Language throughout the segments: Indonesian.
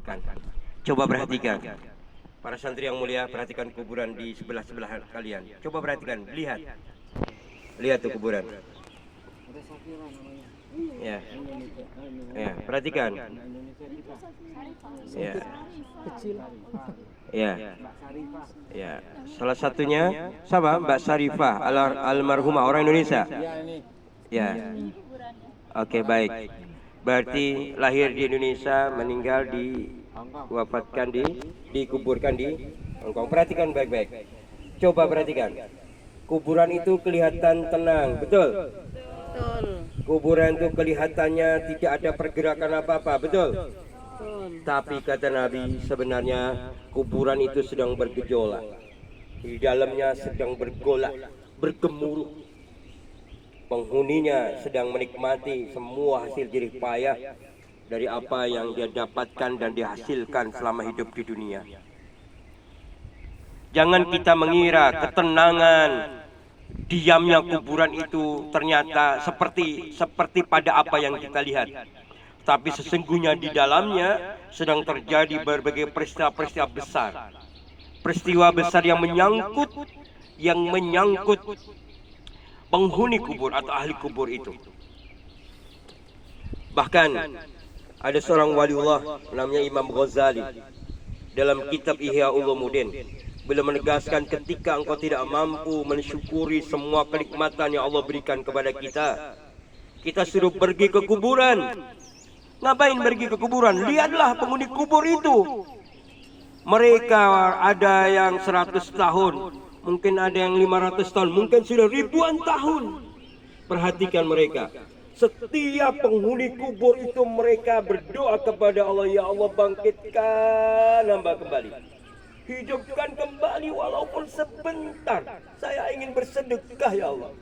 tempatkan. Coba perhatikan. Para santri yang mulia, perhatikan kuburan di sebelah-sebelah kalian. Coba perhatikan, lihat. Lihat tuh kuburan. Ya. Ya, perhatikan. Ya. Ya. Ya. Salah satunya sama Mbak Sarifah almarhumah orang Indonesia. Ya. Oke, baik. Berarti lahir di Indonesia, meninggal wafatkan dikuburkan di Hong Kong. Perhatikan baik-baik. Coba perhatikan. Kuburan itu kelihatan tenang, betul? Betul. Kuburan itu kelihatannya tidak ada pergerakan apa-apa, betul? Betul. Tapi kata Nabi, sebenarnya kuburan itu sedang bergejolak. Di dalamnya sedang bergolak, bergemuruh. Penghuninya sedang menikmati semua hasil jerih payah dari apa yang dia dapatkan dan dihasilkan selama hidup di dunia. Jangan kita mengira ketenangan diamnya kuburan itu ternyata seperti pada apa yang kita lihat. Tapi sesungguhnya di dalamnya sedang terjadi berbagai peristiwa-peristiwa besar. Peristiwa besar yang menyangkut penghuni kubur atau ahli kubur itu. Bahkan ada seorang waliullah namanya Imam Ghazali dalam kitab Ihya Ulumuddin, beliau menegaskan ketika engkau tidak mampu mensyukuri semua kenikmatan yang Allah berikan kepada kita, kita suruh pergi ke kuburan. Ngapain pergi ke kuburan? Lihatlah penghuni kubur itu. Mereka ada yang 100 tahun, mungkin ada yang 500 tahun, mungkin sudah ribuan tahun. Perhatikan mereka. Setiap penghuni kubur itu mereka berdoa kepada Allah, ya Allah bangkitkan hamba kembali. Hidupkan kembali walaupun sebentar. Saya ingin bersedekah ya Allah.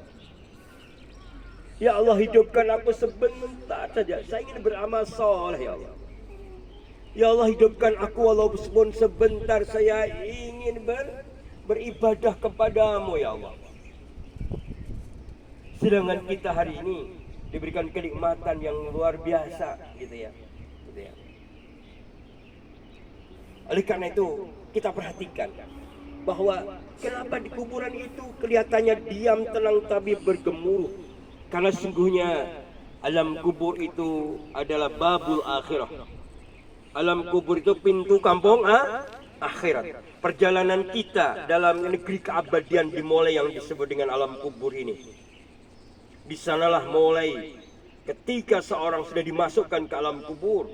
Ya Allah hidupkan aku sebentar saja. Saya ingin beramal soleh ya Allah. Ya Allah hidupkan aku walaupun sebentar. Saya ingin beribadah kepadamu ya Allah. Sedangkan kita hari ini diberikan kenikmatan yang luar biasa gitu ya. Oleh karena itu kita perhatikan bahwa kenapa di kuburan itu kelihatannya diam, tenang, tapi bergemuruh. Karena sungguhnya alam kubur itu adalah babul akhirah. Alam kubur itu pintu kampung akhirat. Perjalanan kita dalam negeri keabadian dimulai yang disebut dengan alam kubur ini. Di sanalah mulai ketika seorang sudah dimasukkan ke alam kubur,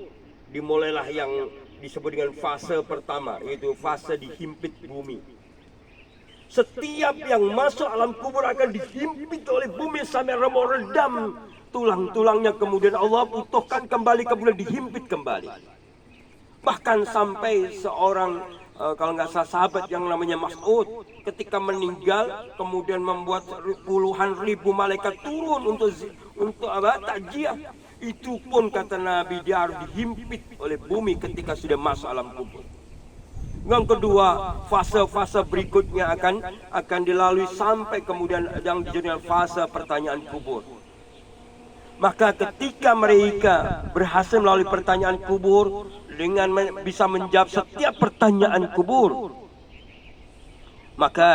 dimulailah yang disebut dengan fase pertama, yaitu fase dihimpit bumi. Setiap yang masuk alam kubur akan dihimpit oleh bumi sampai remuk redam tulang-tulangnya, kemudian Allah putuhkan kembali, kemudian dihimpit kembali. Bahkan sampai seorang kalau nggak salah sahabat yang namanya Mas'ud, ketika meninggal kemudian membuat puluhan ribu malaikat turun untuk takjiah. Itu pun kata Nabi dia harus dihimpit oleh bumi ketika sudah masuk alam kubur. Yang kedua, fase-fase berikutnya akan dilalui sampai kemudian yang dijadikan fase pertanyaan kubur. Maka ketika mereka berhasil melalui pertanyaan kubur dengan bisa menjawab setiap pertanyaan kubur, maka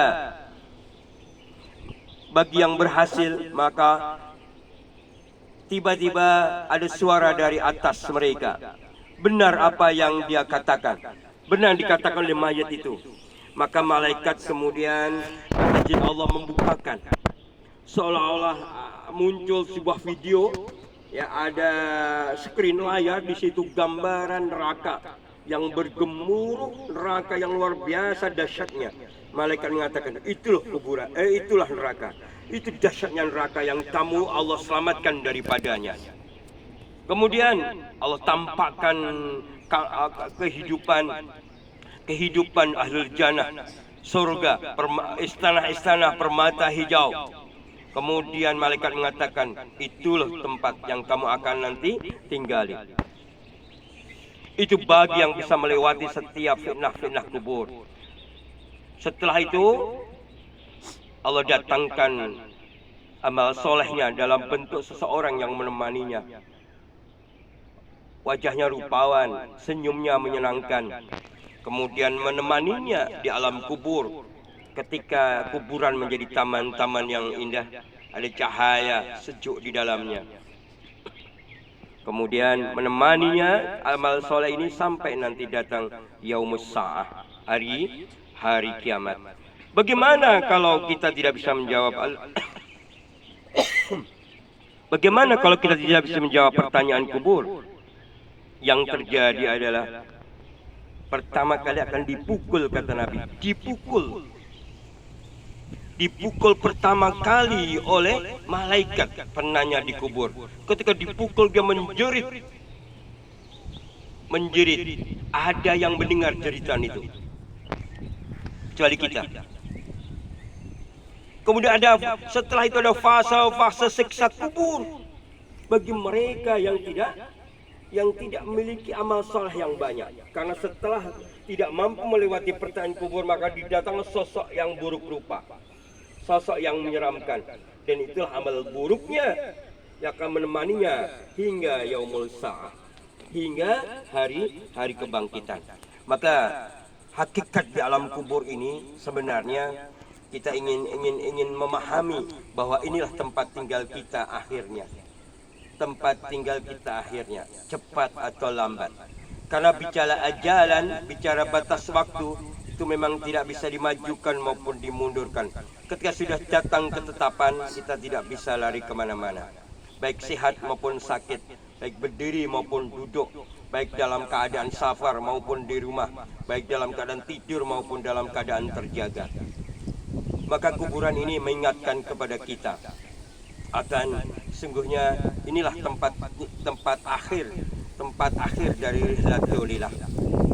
bagi yang berhasil, maka tiba-tiba ada suara dari atas mereka. Benar apa yang dia katakan, benar dikatakan oleh mayat itu. Maka malaikat kemudian izin Allah membukakan, seolah-olah muncul sebuah video, ya ada screen layar, di situ gambaran neraka yang bergemuruh, neraka yang luar biasa dahsyatnya. Malaikat mengatakan, itulah kuburan, itulah neraka. Itu dahsyatnya neraka yang kamu Allah selamatkan daripadanya. Kemudian Allah tampakkan kehidupan ahlul jannah, surga, istana-istana permata hijau. Kemudian malaikat mengatakan, itulah tempat yang kamu akan nanti tinggali. Itu bagi yang bisa melewati setiap fitnah-fitnah kubur. Setelah itu Allah datangkan amal solehnya dalam bentuk seseorang yang menemaninya. Wajahnya rupawan, senyumnya menyenangkan. Kemudian menemaninya di alam kubur. Ketika kuburan menjadi taman-taman yang indah, ada cahaya sejuk di dalamnya. Kemudian menemaninya amal soleh ini sampai nanti datang yaumus sa'ah, hari kiamat. Bagaimana kalau kita tidak bisa menjawab Bagaimana kalau kita tidak bisa menjawab pertanyaan kubur? Yang terjadi adalah pertama kali akan dipukul, kata Nabi. Dipukul pertama kali oleh malaikat penanya di kubur. Ketika dipukul dia menjerit. Ada yang mendengar jeritan itu, kecuali kita. Kemudian setelah itu ada fase siksa kubur bagi mereka yang tidak memiliki amal soleh yang banyak. Karena setelah tidak mampu melewati pertanyaan kubur, maka didatanglah sosok yang buruk rupa, sosok yang menyeramkan, dan itulah amal buruknya yang akan menemaninya hingga yaumul sa'ah, hingga hari kebangkitan. Maka hakikat di alam kubur ini sebenarnya kita ingin memahami bahwa inilah tempat tinggal kita akhirnya. Tempat tinggal kita akhirnya, cepat atau lambat. Karena bicara ajalan, bicara batas waktu, itu memang tidak bisa dimajukan maupun dimundurkan. Ketika sudah datang ketetapan, kita tidak bisa lari kemana-mana. Baik sehat maupun sakit, baik berdiri maupun duduk, baik dalam keadaan safar maupun di rumah, baik dalam keadaan tidur maupun dalam keadaan terjaga. Maka kuburan ini mengingatkan kepada kita akan sungguhnya inilah tempat akhir dari rihlatul-ilah.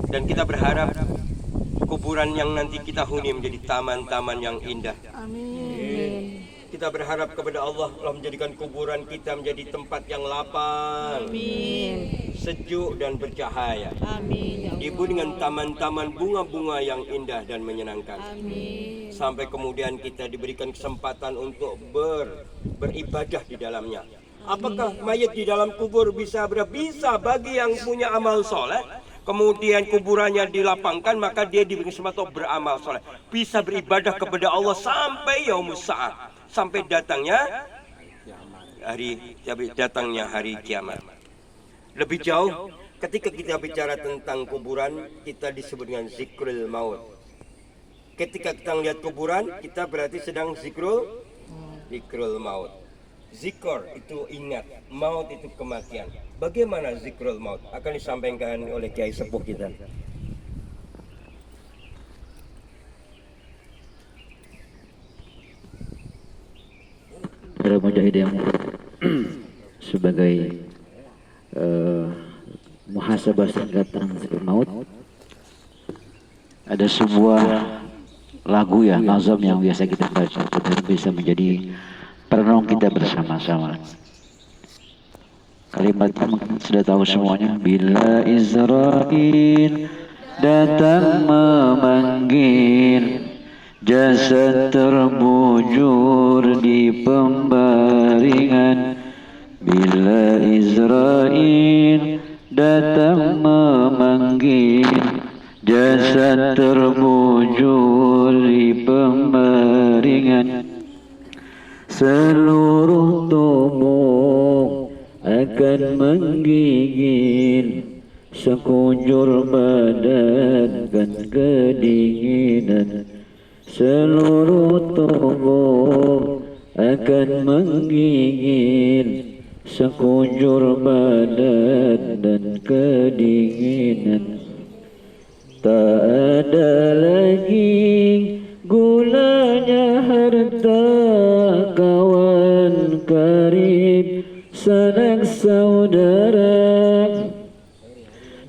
Dan kita berharap kuburan yang nanti kita huni menjadi taman-taman yang indah. Amin. Kita berharap kepada Allah menjadikan kuburan kita menjadi tempat yang lapang, Amin. sejuk dan bercahaya. Amin. Ya Allah. Dipenuhi dengan taman-taman bunga-bunga yang indah dan menyenangkan. Amin. Sampai kemudian kita diberikan kesempatan untuk beribadah di dalamnya. Apakah mayat di dalam kubur bisa bagi yang punya amal soleh? Kemudian kuburannya dilapangkan, maka dia diberi kesempatan untuk beramal soleh, bisa beribadah kepada Allah sampai yaumus sa'ah, sampai datangnya hari kiamat. Lebih jauh, ketika kita bicara tentang kuburan, kita disebut dengan zikrul maut. Ketika kita melihat kuburan, kita berarti sedang zikrul maut. Zikr itu ingat, maut itu kematian. Bagaimana zikrul maut? Akan disampaikan oleh Kiai Sepuh kita. Para mujahid yang sebagai muhasabah singkat tentang zikrul maut, ada sebuah lagu ya, nazam yang biasa kita baca, benar bisa menjadi perenung kita bersama-sama. Kalimatnya mungkin sudah tahu semuanya. Bila Israil datang memanggil, jasad terbujur di pembaringan. Bila Israil datang memanggil, jasad terbujur di pembaringan. Seluruh tubuh akan menggigil, sekujur badan kan kedinginan. Seluruh tubuh akan menggigil, sekujur badan dan kedinginan. Tak ada lagi gunanya harta, kawan karib, sanak saudara.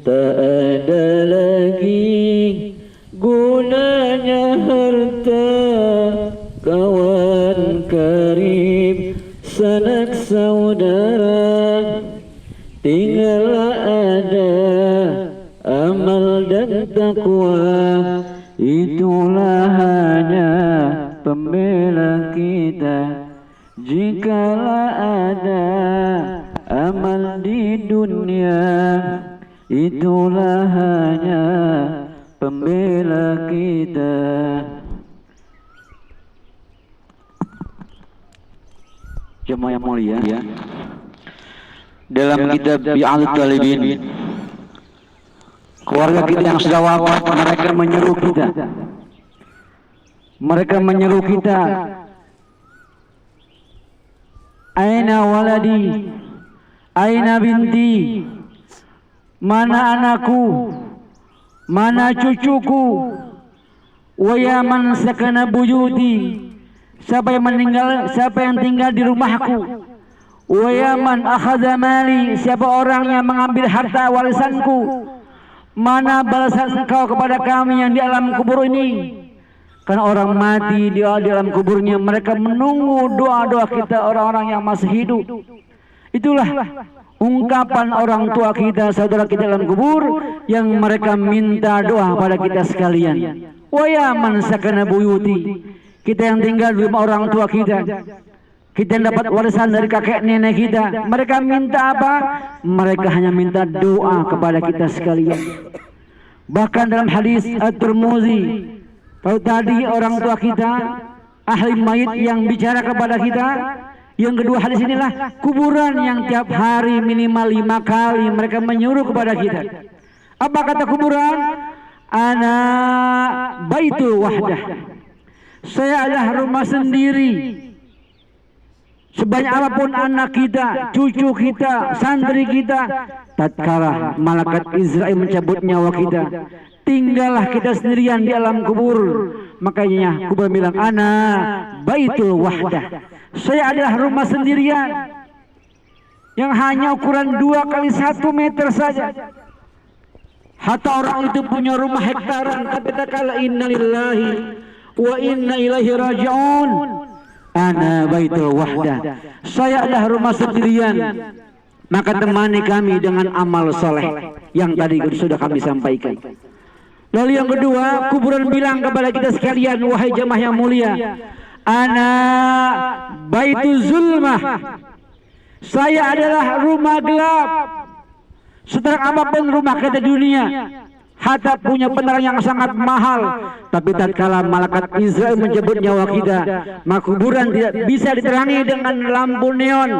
Tak ada lagi gunanya harta, kawan karib, sanak saudara. Tinggallah ada amal dan takwa, itulah hanya pembela kita. Jikalau ada amal di dunia itulah hanya pembela kita. Jemaah yang mulia, dalam kitab Bi'alut Talibin, keluarga kita yang sudah wafat, mereka menyeru kita. Mereka menyeru kita, aina waladi, aina binti, mana anakku, mana cucuku, wa ya man sakana buyuti, siapa yang meninggal, siapa yang tinggal di rumahku, wa ya man akhadha mali, siapa orang yang mengambil harta warisanku, mana balasan engkau kepada kami yang di alam kubur ini. Karena orang mati di dalam kuburnya, mereka menunggu doa-doa kita orang-orang yang masih hidup. Itulah ungkapan orang tua kita, saudara kita dalam kubur, yang mereka minta doa pada kita sekalian. Wa ya man sakana buyuti, kita yang tinggal di rumah orang tua kita, kita yang dapat warisan dari kakek nenek kita, mereka minta apa? Mereka hanya minta doa kepada kita sekalian. Bahkan dalam hadis At-Tirmidzi, kalau tadi orang tua kita, ahli mayit yang bicara kepada kita, yang kedua hadis inilah kuburan yang tiap hari minimal 5 kali mereka menyuruh kepada kita. Apa kata kuburan? Ana baitul wahdah, saya adalah rumah sendiri. Sebanyak apapun anak kita, cucu kita, santri kita, tatkala malaikat Israel mencabut nyawa kita, tinggallah kita sendirian di alam kubur. Makanya kubur bilang, ana baitul wahdah, saya adalah rumah sendirian yang hanya ukuran 2 kali 1 meter saja. Hatta orang itu punya rumah hektaran, tapi tatkala innalillahi wa inna ilaihi raji'un, ana baitul wahdah, saya adalah rumah sendirian. Maka temani kami dengan amal soleh yang tadi sudah kami sampaikan. Lalu yang kedua, kuburan bilang kepada kita sekalian, wahai jemaah yang mulia, ana baitul zulmah, saya adalah rumah gelap. Seterang apapun rumah kita di dunia, hatta punya penerang yang sangat mahal, tapi tatkala malaikat Israel menjemput nyawa kita, maka kuburan tidak bisa diterangi dengan lampu neon,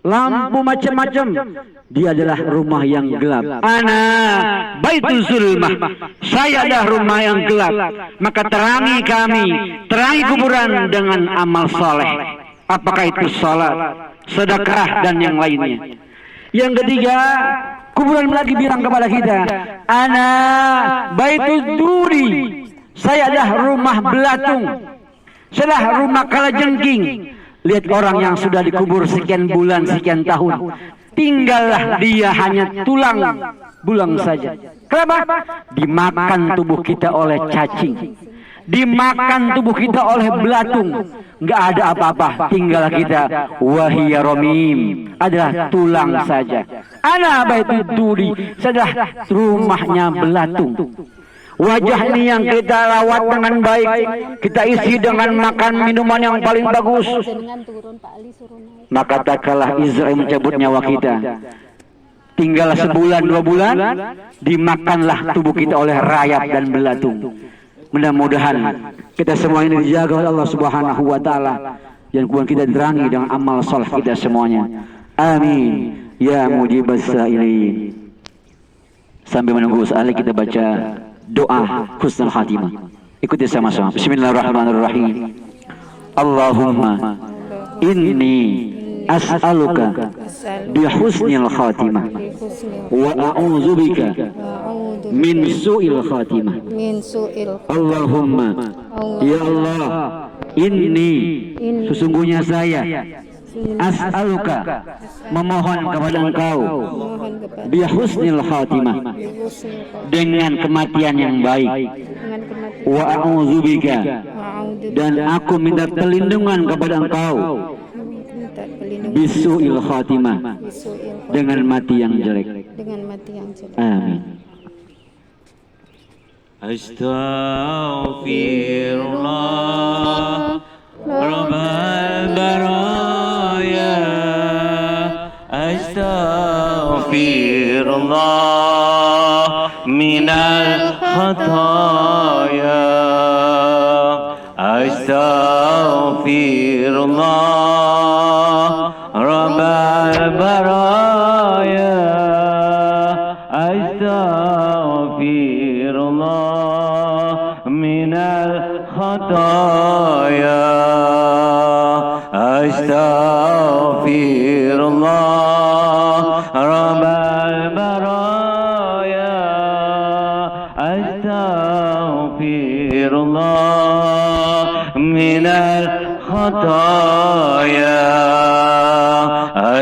lampu macam-macam. Dia adalah rumah yang gelap. Ana baitul zulmah, saya adalah rumah yang gelap. Maka terangi kami, terangi kuburan dengan amal soleh. Apakah itu salat, sedekah, dan yang lainnya. Yang ketiga, kuburan lagi bilang kepada kita, ana baitul duri, saya adalah rumah belatung, saya adalah rumah kalajengking. Lihat orang yang sudah dikubur sekian bulan, sekian tahun, tinggallah dia hanya tulang bulang saja. Kenapa? Dimakan tubuh kita oleh cacing, dimakan tubuh kita oleh belatung, nggak ada apa-apa, tinggal kita wahiyya romim, adalah tulang saja. Ana baitud duri, sudah rumahnya belatung. Wajah ini yang kita rawat dengan baik, kita isi dengan makan minuman yang paling bagus. Maka tatkala Israel mencabut nyawa kita, tinggal sebulan 2 bulan, dimakanlah tubuh kita oleh rayap dan belatung. Mudah-mudahan kita semua ini dijaga oleh Allah Subhanahu wa taala, dan kemudian kita diterangi dengan amal saleh kita semuanya. Amin ya mujibas sa'ilin. Sambil menunggu saat kita baca doa husnul khatimah. Ikuti sama-sama. Bismillahirrahmanirrahim. Allahumma inni as'aluka bihusnil khatimah wa a'udzubika min su'il khatimah. Allahumma, ya Allah, inni, sesungguhnya saya, as'aluka, memohon kepada Engkau, bihusnil khatimah, dengan kematian yang baik, wa a'udzubika, dan aku minta perlindungan kepada Engkau, bisu'il khatimah, dengan mati yang jelek. Amin. Astaghfirullah Rabbal baraya. الخطايا أستغفر الله رب البرايا أستغفر الله من الخطايا أستغفر الله رب البرايا أستغفر الله من الخطايا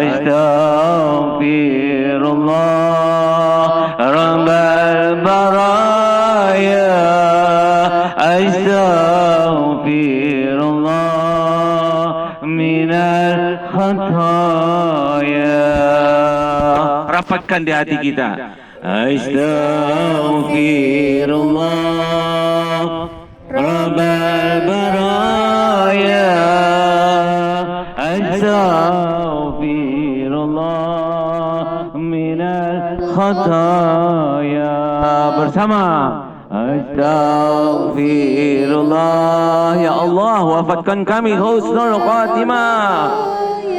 أستغفر الله رب البرايا أستغفر الله من الخطايا. Rapatkan di hati kita. Astaghfirullah Rabbal baraya. Astaghfirullah minal khataya. Bersama. Astaghfirullah. Ya Allah, wafatkan kami husnul khatimah.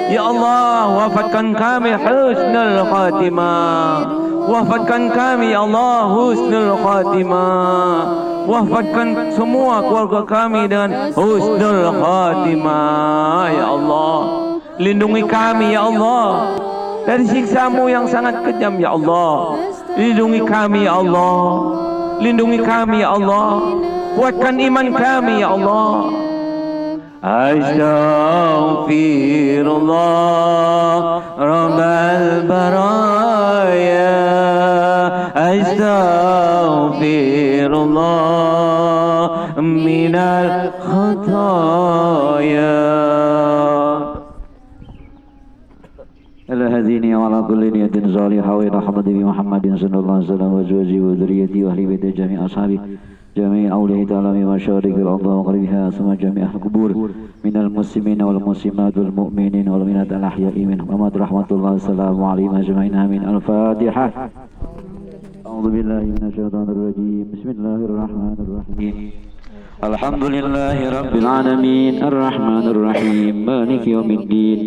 Ya Allah, wafatkan kami husnul khatimah. Wafatkan kami ya Allah husnul khatimah. Wafatkan semua keluarga kami dengan husnul khatimah. Ya Allah, lindungi kami ya Allah dari siksa-Mu yang sangat kejam ya Allah. Lindungi kami ya Allah. Lindungi kami ya Allah. Kuatkan iman kami ya Allah. Astaghfirullah Rabbal baraya. Astaghfirullah minal khataya. Ala hadini wa ala kulli niyatin salihah wa rahmati bi Muhammadin sallallahu alaihi wasallam wa zawji wa dzurriyyati wa ahli baiti jami' ashabi جميع أولياء تعالى ومشارق الأرض ومغربها ثم جميع القبور من المسلمين والمسلمات والمؤمنين والمؤمنات الأحياء منهم وأموات رحمة الله السلام عليهم أجمعين آمين. الفاتحة. أعوذ بالله من الشيطان الرجيم. بسم الله الرحمن الرحيم. الحمد لله رب العالمين الرحمن الرحيم مالك يوم الدين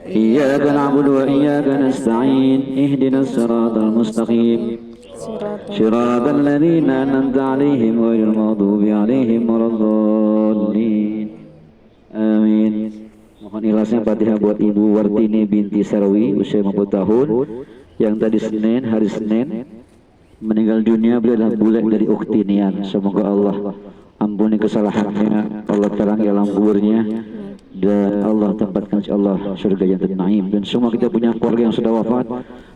إياك نعبد وإياك نستعين اهدنا الصراط المستقيم صراط الذين أنعمت عليهم غير المغضوب عليهم ولا الضالين. Amin. Mohon ikhlasnya Fatihah buat Ibu Wartini binti Sarwi usia 50 tahun yang tadi hari Senin meninggal dunia. Beliau adalah bule dari Uktinian. Semoga Allah ampuni kesalahannya, Allah terangi alam kuburnya, dan Allah tempatkan insyaallah surga yang ternaim. Dan semua kita punya keluarga yang sudah wafat,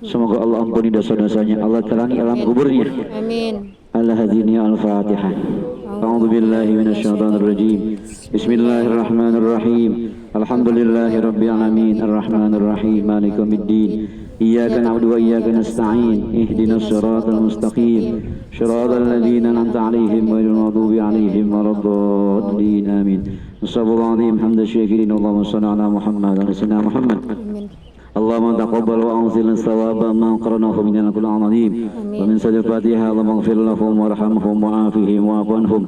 semoga Allah ampuni dosa-dosanya, Allah terangi alam kuburnya. Amin. Al-hadini al-Fatihah. A'udzu billahi minasyaitonir rajim. Bismillahirrahmanirrahim. Alhamdulillahi rabbil alamin arrahmanir rahim maliki yaumiddin. Iyyaka na'budu wa iyyaka nasta'in ihdinas siratal mustaqim siratal ladzina an'amta 'alaihim ghairil maghdubi 'alaihim waladdallin. Amin. Sallallahu alaihi hamdan syakirin. Allahumma shalli ala Muhammad wa ala sayyidina Muhammad. اللهم تقبل وأنزل الثواب ما قرنه من كل عظيم ومن سجد الفاتحة. اللهم اغفر لهم وارحمهم وعافهم واعف عنهم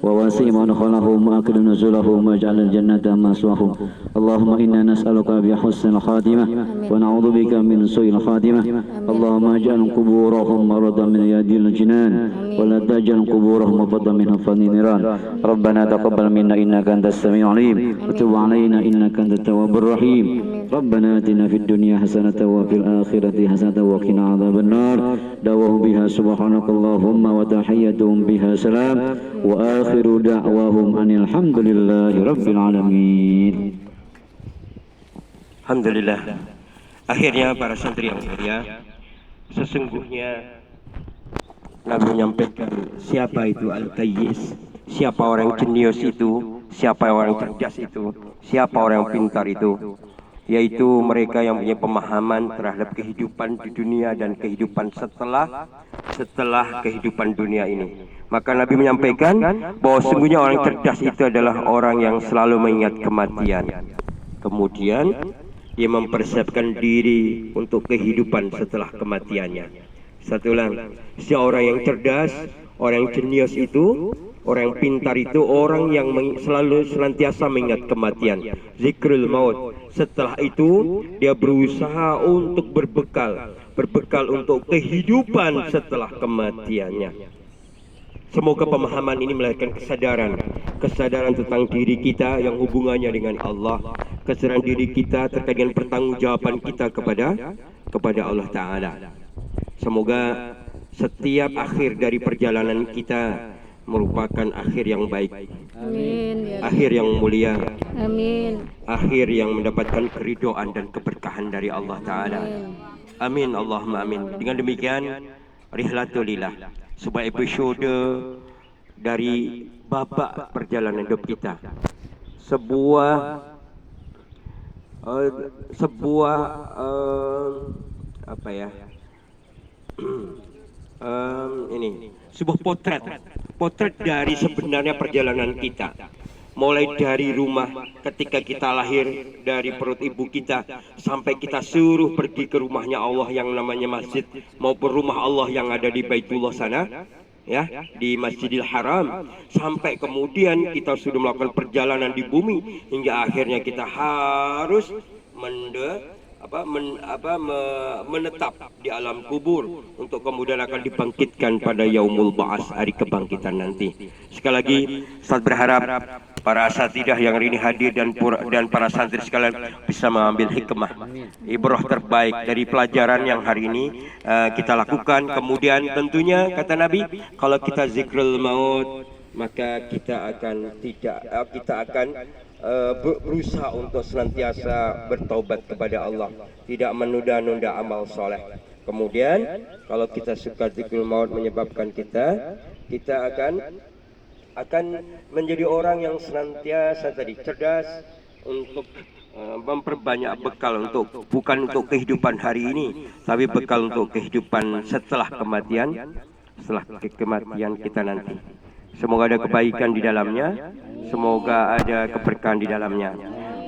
وواسع مدخلهم وأكرم نزلهم واجعل الجنة مثواهم. اللهم إنا نسألك بحسن الخاتمة ونعوذ بك من سوء الخاتمة. اللهم اجعل قبورهم مرضا من رياض الجنان ولا تجعل قبورهم مفضا من حفظ النيران. ربنا تقبل منا إنك أنت السميع العليم وتب علينا إنك أنت التواب الرحيم. ربنا آتنا في الدنيا حسنة وفي الآخرة حسنة وقنا عذاب النار. دعواهم بها سبحانك اللهم وتحيتهم بها سلام وآخر دعواهم أن الحمد لله رب العالمين. Alhamdulillah. Akhirnya para santri yang mulia, sesungguhnya Nabi menyampaikan siapa itu Al-Qayyis, siapa orang jenius itu, siapa orang cerdas itu, siapa orang pintar itu, yaitu mereka yang punya pemahaman terhadap kehidupan di dunia dan kehidupan setelah kehidupan dunia ini. Maka Nabi menyampaikan bahwa sungguhnya orang cerdas itu adalah orang yang selalu mengingat kematian. Kemudian dia mempersiapkan diri untuk kehidupan setelah kematiannya. Satu ulang. Si orang yang cerdas, orang yang jenius itu, orang yang pintar itu orang yang selalu senantiasa mengingat kematian, zikrul maut. Setelah itu dia berusaha untuk berbekal untuk kehidupan setelah kematiannya. Semoga pemahaman ini melahirkan kesadaran tentang diri kita yang hubungannya dengan Allah, kesadaran diri kita terkait dengan pertanggungjawaban kita kepada Allah Ta'ala. Semoga setiap akhir dari perjalanan kita merupakan akhir yang baik, Amin. Ya akhir yang mulia, Amin. akhir yang mendapatkan keridhaan dan keberkahan dari Allah Ta'ala. Amin, Allahumma amin. Dengan demikian, rihlatulillah, sebuah episode dari babak perjalanan hidup kita, sebuah apa ya, ini sebuah potret dari sebenarnya perjalanan kita, mulai dari rumah ketika kita lahir dari perut ibu kita sampai kita suruh pergi ke rumahnya Allah yang namanya masjid maupun rumah Allah yang ada di Baitullah sana, ya, di Masjidil Haram, sampai kemudian kita sudah melakukan perjalanan di bumi hingga akhirnya kita harus menetap di alam kubur untuk kemudian akan dibangkitkan pada yaumul ba'ats, hari kebangkitan nanti. Sekali lagi Ustaz berharap para asatidah yang hari ini hadir dan para santri sekalian bisa mengambil hikmah, ibrah terbaik dari pelajaran yang hari ini kita lakukan. Kemudian tentunya kata Nabi, kalau kita zikrul maut maka kita akan berusaha untuk senantiasa bertaubat kepada Allah, tidak menunda-nunda amal soleh. Kemudian kalau kita suka zikrul maut menyebabkan kita akan menjadi orang yang senantiasa cerdas untuk memperbanyak bekal bukan untuk kehidupan hari ini, tapi bekal untuk kehidupan setelah kematian kita nanti. Semoga ada kebaikan di dalamnya, semoga ada keberkahan di dalamnya.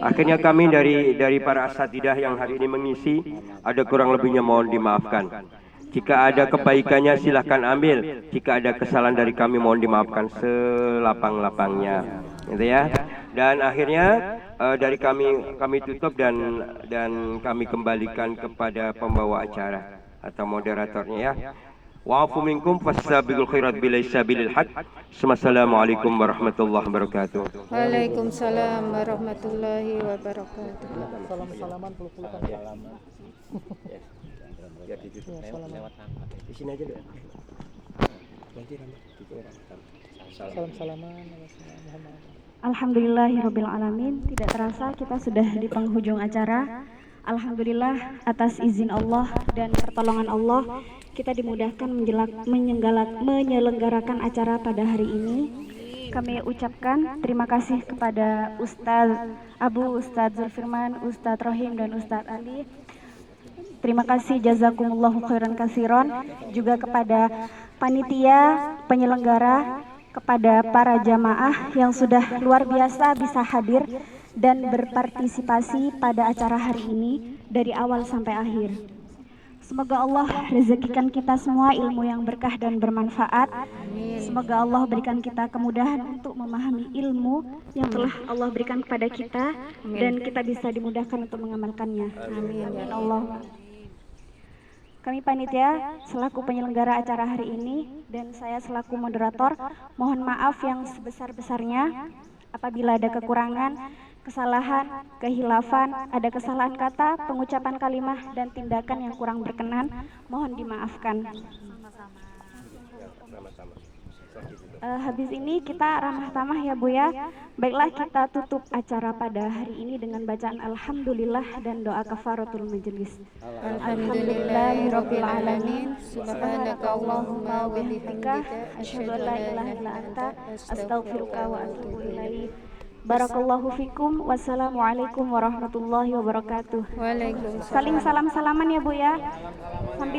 Akhirnya kami dari para asatidah yang hari ini mengisi, ada kurang lebihnya mohon dimaafkan. Jika ada kebaikannya silahkan ambil, jika ada kesalahan dari kami mohon dimaafkan selapang-lapangnya, gitu ya. Dan akhirnya dari kami tutup dan kami kembalikan kepada pembawa acara atau moderatornya, ya. Wa'afu minkum fastabiqul khairat bilaisa bilil haq. Assalamualaikum warahmatullahi wabarakatuh. Waalaikumsalam warahmatullahi wabarakatuh. Salam-salaman, peluk-pelukan salaman. Biar ditutup lewat tangga. Di sini aja dulu. Ganti rambut gitu orang. Salam-salaman. Alhamdulillahirabbil alamin. Tidak terasa kita sudah di penghujung acara. Alhamdulillah atas izin Allah dan pertolongan Allah kita dimudahkan menyelenggarakan acara pada hari ini. Kami ucapkan terima kasih kepada Ustadz Abu, Ustadz Zulfirman, Ustadz Rohim dan Ustadz Ali. Terima kasih jazakumullahu khairan kasiron, juga kepada panitia penyelenggara, kepada para jamaah yang sudah luar biasa bisa hadir dan berpartisipasi pada acara hari ini dari awal sampai akhir. Semoga Allah rezekikan kita semua ilmu yang berkah dan bermanfaat. Semoga Allah berikan kita kemudahan untuk memahami ilmu yang telah Allah berikan kepada kita dan kita bisa dimudahkan untuk mengamalkannya. Amin ya Allah. Kami panitia selaku penyelenggara acara hari ini dan saya selaku moderator mohon maaf yang sebesar-besarnya apabila ada kekurangan, kesalahan, kehilafan, ada kesalahan kata, pengucapan kalimat dan tindakan yang kurang berkenan, mohon dimaafkan. Habis ini kita ramah tamah ya Bu ya. Baiklah, kita tutup acara pada hari ini dengan bacaan alhamdulillah dan doa kafaratul majelis. Alhamdulillahirabbil alamin. Subhanaka Allahumma wa bihamdika asyhadu an la ilaha illa anta astaghfiruka wa atubu ilaik. Barakallahu fikum. Wassalamualaikum warahmatullahi wabarakatuh. Waalaikumsalam. Saling salam-salaman ya Bu ya. Sambil